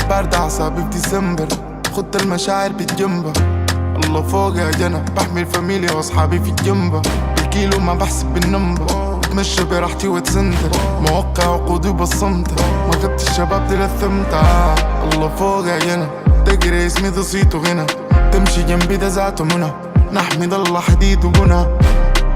بارد أعصابي في ديسمبر، خدت المشاعر بتجنبها. الله فوق يا جنة، بحمي الفاميليا واصحابي في الجنبة. بالكيلو ما بحسب بالنمبر، بتمشى براحتي واتسندر. موقع عقودي وبصمتها، ما غبت الشباب دي لثمتها. الله فوق يا جنة، تقري اسمي ده صيته غنى. تمشي جنبي ده ذاته منى، نحمد الله حديد وبنى.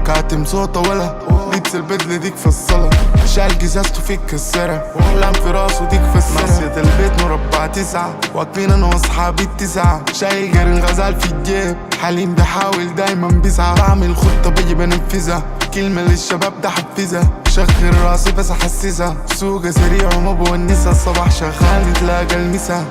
كاتم صوته ولا لبس البدلة ديك في الصلاة، شال قزازته فيك كسرها، أحلام في راسه ديك فسرها. ناصية البيت مربع 9، واقفين أنا وأصحابي التسعة. شايل قرن غزال في الجيب، حليم بحاول دايما بسعى. بعمل خطة بجي بنفذها، كلمة للشباب ده حفزها. شغل راسي بس أحسسها، سوقة سريع وما بونسها. الصباح شغال تلاقى المسا،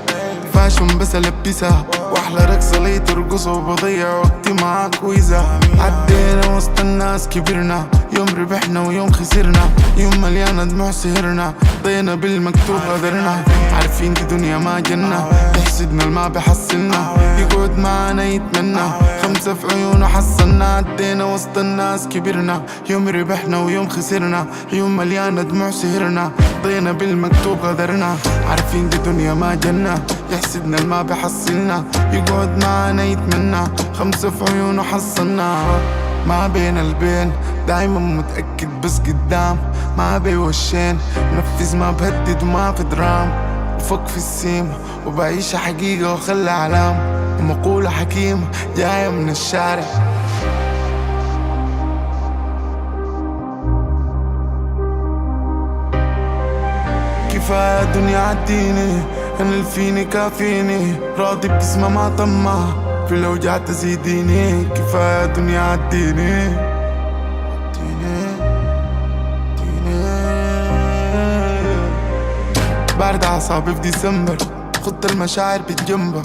فاشن بس ألبسها. واحلى رقصة لي ترقص وبضيع وقتي معاك ويزا. عدينا وسط الناس كبرنا، يوم ربحنا ويوم خسرنا. يوم مليانة دموع سهرنا، ضينا بالمكتوب غدرنا. عارفين دي دنيا ما جنة، يحسدنا الما بحسلنا. يقعد معانا يتمنى، 5 في عيونه حسنا. عدينا وسط الناس كبرنا، يوم ربحنا ويوم خسرنا. يوم مليانة دموع سهرنا، ضينا بالمكتوب غدرنا. عارفين دي دنيا ما جنة، يحسدنا الما بحسلنا. يقعد معانا يتمنى، 5 في عيونه حصلنا. ما بين البين دايما متأكد بس قدام، ما بي وشين منفذ ما بهدد وما في درام. بفك في السيم وبعيش حقيقة وخلي علام، ومقولة حكيمة جاية من الشارع. كفاية دنيا عديني، أنا اللي فيني كافيني. راضي باسمه ما طمع، في الأوجاع تزيديني. كفاية دنيا عديني. بارد أعصابي في ديسمبر، خدت المشاعر بتجنبها.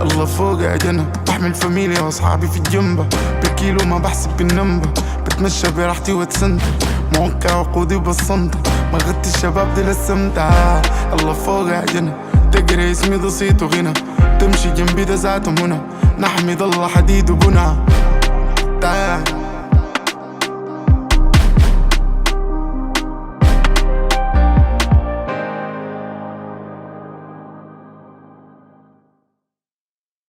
الله فوق يا جنة، بحمي الفاميليا واصحابي في الجنبة. بالكيلو ما بحسب بالنمبر، بتمشى براحتي واتسندر. موقع عقودي وبصمتها، ما غدت الشباب دي لسمتها. الله فوق يا جنة، تقري اسمي ده صيته غنى. تمشي جنبي ده ذاته منى، نحمد الله حديد وبنى.